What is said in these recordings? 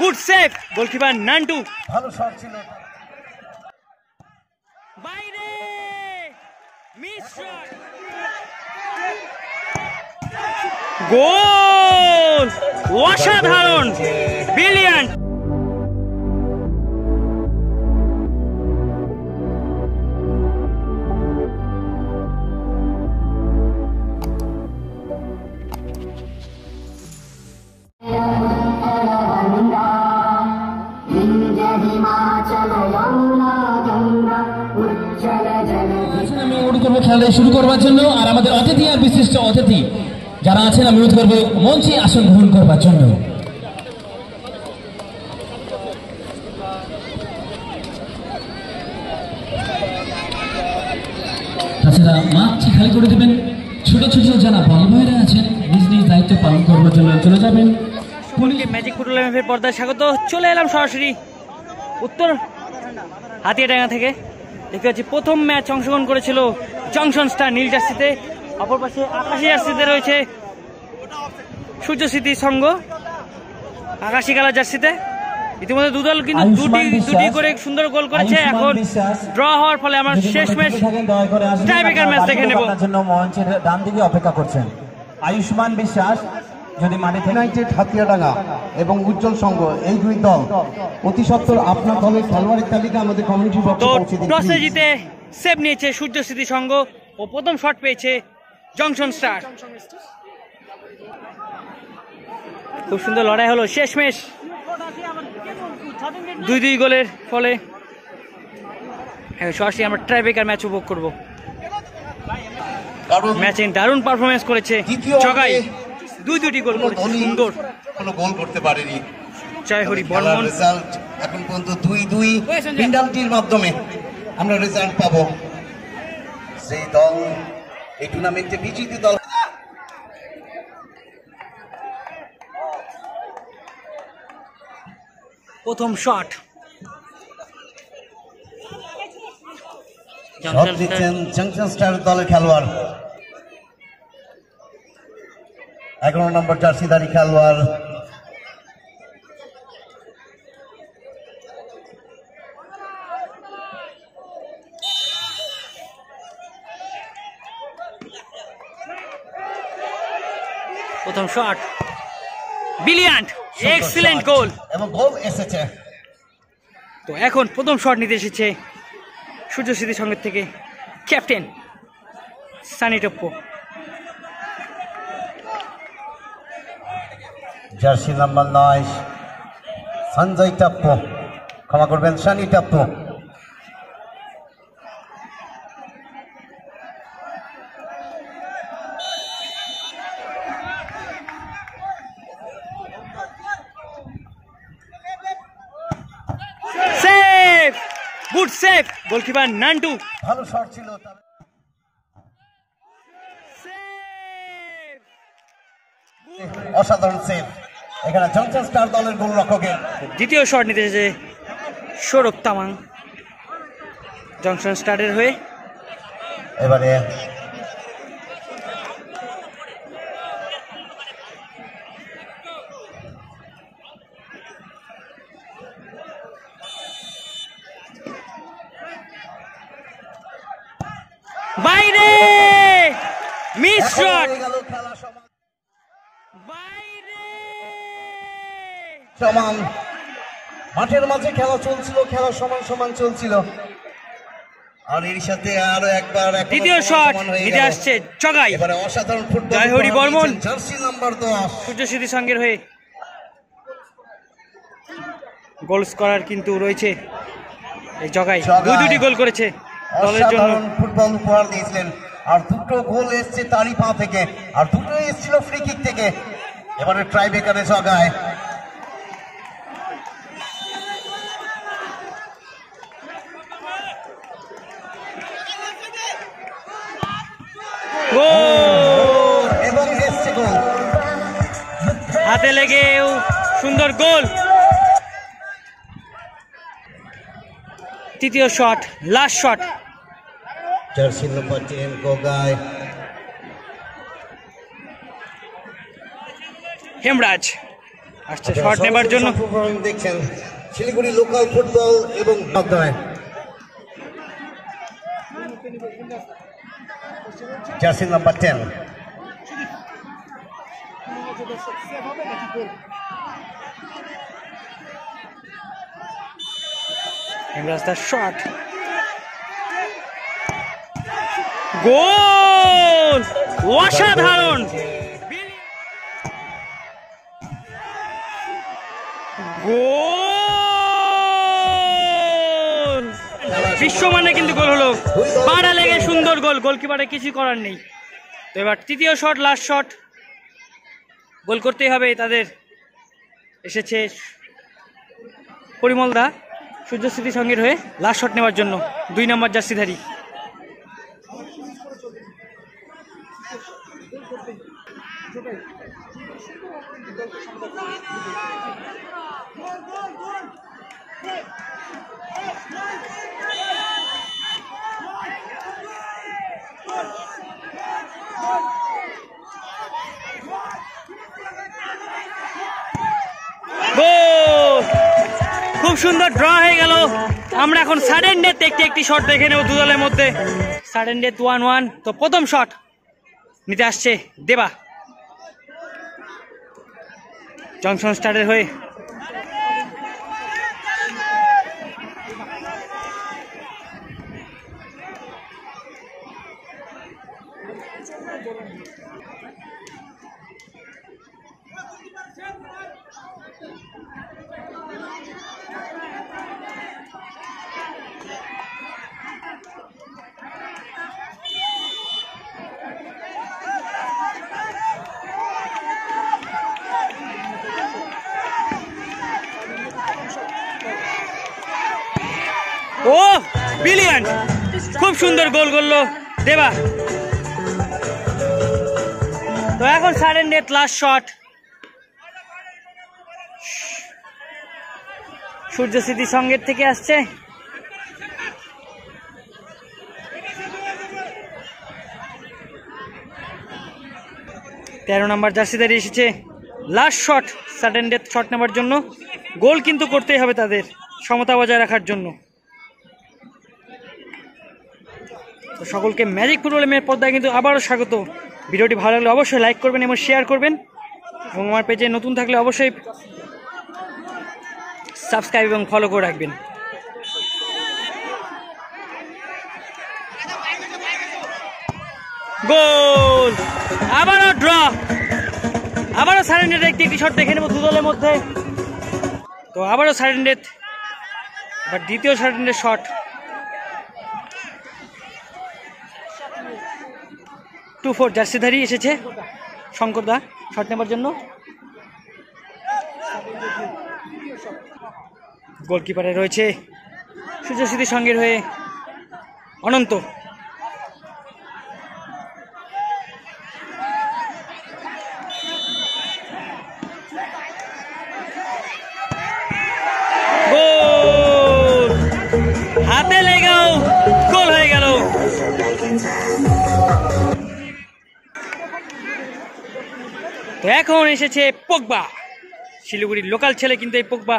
Good save, goalkeeper Nantu. ভালো shot ছিল, বাইরে মিস শট, গোল, অসাধারণ, ব্রিলিয়ান্ট। খেলা শুরু করবার জন্য, আর আমাদের অতিথি আর বিশিষ্ট অতিথি যারা আছেন আমি অনুরোধ করবো মঞ্চে আসন গ্রহণ করবার জন্য। তাছাড়া মাঠটি খালি করে দেবেন, ছোট ছোট যারা বল বয়রা আছেন নিজ নিজ দায়িত্ব পালন করবার জন্য চলে যাবেন। ম্যাজিক ফুটবল এমএফের পর্দায় স্বাগত। চলে এলাম সরাসরি উত্তর হাতিয়াডাঙ্গা থেকে। দেখতে পাচ্ছি প্রথম ম্যাচ অংশগ্রহণ করেছিল জংশন স্টার নীল জার্সিতে, অপর পাশে আকাশী জার্সিতে রয়েছে সূর্য স্মৃতি সংঘ আকাশী কালার জার্সিতে। ইতিমধ্যে দুদল কিন্তু দুটি করে সুন্দর গোল করেছে। এখন ড্র হওয়ার ফলে আমরা শেষ ম্যাচ টাইব্রেকার ম্যাচ দেখে নেব। মঞ্চের ডান দিকে অপেক্ষা করছেন আয়ুষ্মান বিশ্বাস। যদি মাঠে ইউনাইটেড হাতিয়াডাঙ্গা এবং উজ্জ্বল সংঘ এই দুই দল অতি সত্বর আপনার দলের খেলোয়াড়ের তালিকা আমাদের কমিউনিটি বক্সে পৌঁছে দিন। টসে জিতে সেভ নিয়েছে সূর্য স্মৃতি সংঘ ও প্রথম শট পেয়েছে জংশন স্টার। খুব সুন্দর লড়াই হলো শেষমেশ 2-2 গোলের ফলে। সরাসরি আমরা টাইব্রেকার ম্যাচ উপভোগ করব। ম্যাচে দারুণ পারফরমেন্স করেছে জগাই, 2-2টি গোল করেছে, সুন্দর কোনো গোল করতে পারেনি। জয় হরি বর্মন। রেজাল্ট এখন পর্যন্ত 2-2 পেনাল্টির মাধ্যমে আমরা রেজাল্ট পাবো। সেই দল এই টুর্নামেন্টে বিজয়ী দল। প্রথম শট দিচ্ছেন জংশন স্টার দলের খেলোয়াড়, 11 নম্বর জার্সিধারী খেলোয়াড় প্রথম শট ব্রিলিয়ান্ট, এক্সিলেন্ট গোল এবং গোল এসেছে। তো এখন প্রথম শট নিতে এসেছে সূর্য স্মৃতি সংঘের থেকে captain Sunny Toppo. Jersey number 9 Sanjay Toppo, ক্ষমা করবেন Sunny Toppo. Save, good save, goalkeeper Nantu. ভালো শট ছিল, অসাধারণ সেভ এখানে জংশন স্টার দলের গোলরক্ষকের। দ্বিতীয় শট নিতে এসেছে সৌরভ তামাং জংশন স্টারের হয়ে। এবারে বাইরে মিস শট, সমান মাঠের মাঝে খেলা চলছিল, খেলা সমান সমান চলছিল। আর এর সাথে আরো একবার দ্বিতীয় শট নিতে আসছে জগাই। এবারে অসাধারণ ফুটবল জয় হরি বর্মন জার্সি নাম্বার 10 সূর্য স্মৃতি সংঘের হয়ে। গোল স্কোরার কিন্তু রয়েছে এই জগাই, 2-2টি গোল করেছে দলের জন্য। ফুটবল উপহার দিয়েছিলেন, আর দুটো গোল এসছে তারই পা থেকে, আর দুটো এসেছিল ফ্রি কিক থেকে। এবারে ট্রাইব্রেকারে জগায় এবং এসছে গোল, হাতে লেগেও সুন্দর গোল। তৃতীয় shot, last shot, jersey number 10 গোগায়। হেমরাজ আসছে শট নেবার জন্য। দেখছেন শিলিগুড়ি লোকাল ফুটবল এবং জার্সি নাম্বার 10 ইমরাজদার শট, গোল, অসাধারণ গোল, বিশ্বমানে কিন্তু গোল হলো, পাড়া লেগে সুন্দর গোল, গোলকিপারে কিছু করার নেই। তো এবার তৃতীয় শট, লাস্ট শট, গোল করতেই হবে তাদের। এসেছে পরিমল দা সূর্য স্মৃতি সঙ্গের হয়ে লাস্ট শট নেওয়ার জন্য, 2 নম্বর জার্সিধারী। খুব সুন্দর ড্র হয়ে গেল। আমরা এখন সাডেন ডেথ একটি শট দেখে নেব দু দলের মধ্যে। Sudden death 1-1। তো প্রথম শট নিতে আসছে দেবা জংশন স্টারের হয়ে। ও ব্রিলিয়ান্ট, খুব সুন্দর গোল করলো দেবা। তো এখন সাডেন ডেথ লাস্ট শট, সূর্য স্মৃতি সঙ্গের থেকে আসছে। তেরো নম্বর জার্সিদারি এসেছে last shot, sudden death shot নেওয়ার জন্য। গোল কিন্তু করতেই হবে তাদের সমতা বজায় রাখার জন্য। তো সকলকে ম্যাজিক ফুটবল এর পর্দায় কিন্তু আবারও স্বাগত। ভিডিওটি ভালো লাগলে অবশ্যই লাইক করবেন এবং শেয়ার করবেন, এবং আমার পেজে নতুন থাকলে অবশ্যই সাবস্ক্রাইব এবং ফলো করে রাখবেন। গোল, আবারও ড্র, আবারও সাডেন ডেথ একটি শট দেখে নেব দু দলের মধ্যে। তো আবারও সাডেন ডেথ, বাট দ্বিতীয় সাডেন ডেথ শট। 2-4 জার্সিধারী এসেছে শঙ্কর দা শট নেবার জন্য। গোলকিপারে রয়েছে সূর্য স্মৃতি সঙ্গের হয়ে অনন্ত। গোল, হাতে লেগেও গোল হয়ে গেল। তো এখন এসেছে পোগবা, শিলিগুড়ির লোকাল ছেলে কিন্তু এই পোগবা।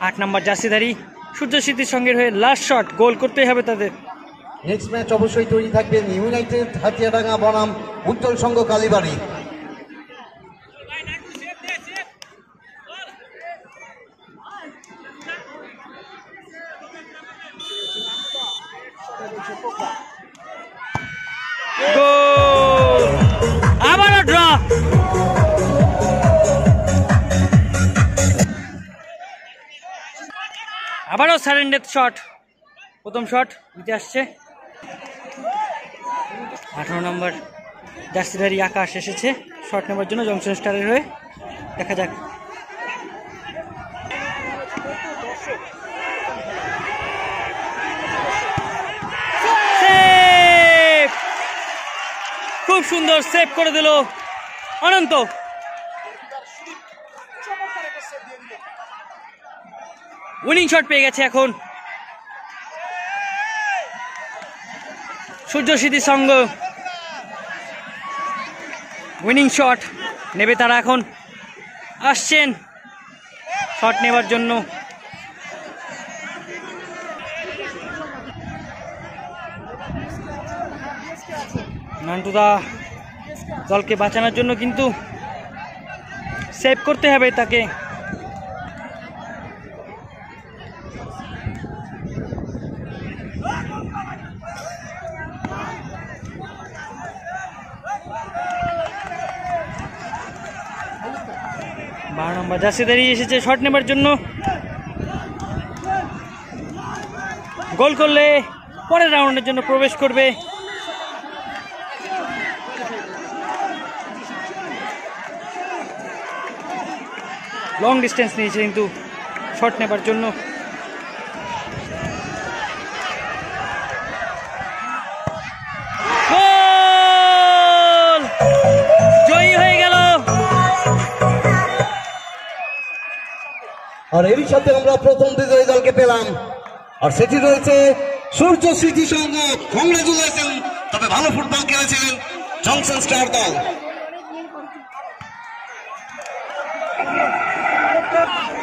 আট নম্বর জার্সিধারী সূর্য স্মৃতির সঙ্গের হয়ে লাস্ট শট, গোল করতেই হবে তাদের। নেক্সট ম্যাচ অবশ্যই তৈরি থাকবে ইউনাইটেড হাতিয়াডাঙ্গা বনাম উজ্জ্বল সংঘ কালীবাড়ি। গোল, আবারও ড্র। আবারও সাডেন ডেথ শট, প্রথম শট নিতে আসছে 18 নম্বর জার্সিধারী আকাশ এসেছে শট নেবার জন্য জংশন স্টারের হয়ে। দেখা যাক। খুব সুন্দর সেভ করে দিল অনন্ত। উইনিং শট পেয়ে গেছে এখন সূর্য স্মৃতি সংঘ উইনিং শট নেবে তারা। এখন আসছেন শট নেবার জন্য। নান্টুদা দলকে বাঁচানোর জন্য কিন্তু সেভ করতে হবে তাকে। বারো নম্বর জার্সি দাঁড়িয়ে এসেছে শট নেবার জন্য। গোল করলে পরের রাউন্ডের জন্য প্রবেশ করবে। লং ডিস্টেন্স নিয়েছে কিন্তু শট নেবার জন্য। গোল! জয়ী হয়ে গেল। আর এরই সাথে আমরা প্রথম বিজয়ী দলকে পেলাম, আর সেটি রয়েছে সূর্য স্মৃতি সংঘ। কংগ্রেচুলেশন, তবে ভালো ফুটবল খেলেছিলেন জংশন স্টার দল।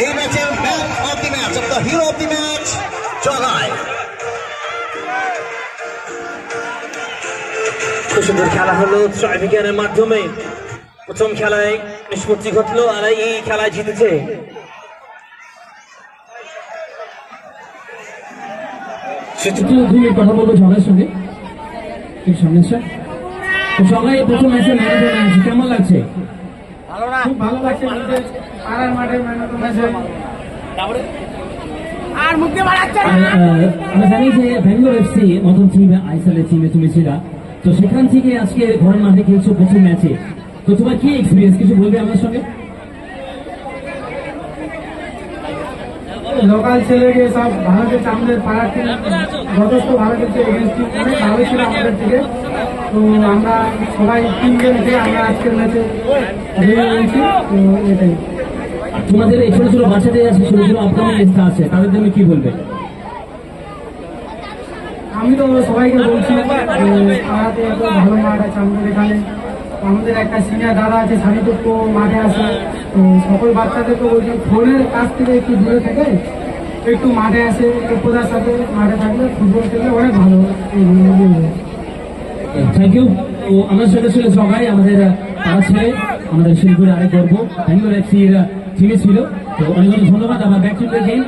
এই ম্যাচের man of the match, of the hero of the match জগায়। সুন্দর খেলা হলো ট্রাইবিজ্ঞানের মাধ্যমে। প্রথম খেলায় নিষ্পত্তি ঘটলো আর এই খেলায় জিতেছে কথা বলবো জগার সঙ্গে। সামনে তো জগাই প্রথম ম্যাচে ম্যারাথন আছে, কেমন লাগছে? খুব ভালো লাগছে। পাড়ার মাঠে ম্যারাথন আছে। আমরা জানি যে ব্যাঙ্গালোর এফসি মতন টিম আইএসএল এর টিমে তুমি ছিল, তো সেখান থেকে আজকে ঘরের মাঠে খেলছো প্রথম ম্যাচে, তো তোমার কি এক্সপিরিয়েন্স কিছু বলবে আমার সঙ্গে? লোকাল ছেলেকে সব ভালো খেলছে, আমাদের পাড়ার টিম যথেষ্ট ভালো খেলছে, এগেন্স্ট টিম অনেক ভালো ছিল আমাদের থেকে। তো আমরা সবাই তিনজন খেয়ে আমরা আজকের ম্যাচে রয়েছি। তো এটাই। তোমাদের এই ছোট ছোট বাচ্চাদের আছে, ছোট ছোট আপকামিং লিস্ট আছে, তাদের জন্য কি বলবে? আমি তো সবাইকে বলছি পাড়াতে এত ভালো মাঠ আছে আমাদের এখানে। আমাদের একটা সিনিয়র দাদা আছে সানিটুকু মাঠে আসে। তো সকল বাচ্চাদেরকে বলছি ফোনের কাছ থেকে একটু দূরে থেকে একটু মাঠে আসে, একটার সাথে মাঠে থাকলে ফুটবল খেললে অনেক ভালো। Thank you. তো আমার সঙ্গে ছিল জগাই, আমাদের পাড়া ছেলে, আমাদের শিলপুরে আরেক গর্ব, ব্যাঙ্গালোর এফসির টিমে ছিল। তো অনেক অনেক ধন্যবাদ। আমার ব্যাক টু দ্য গেম।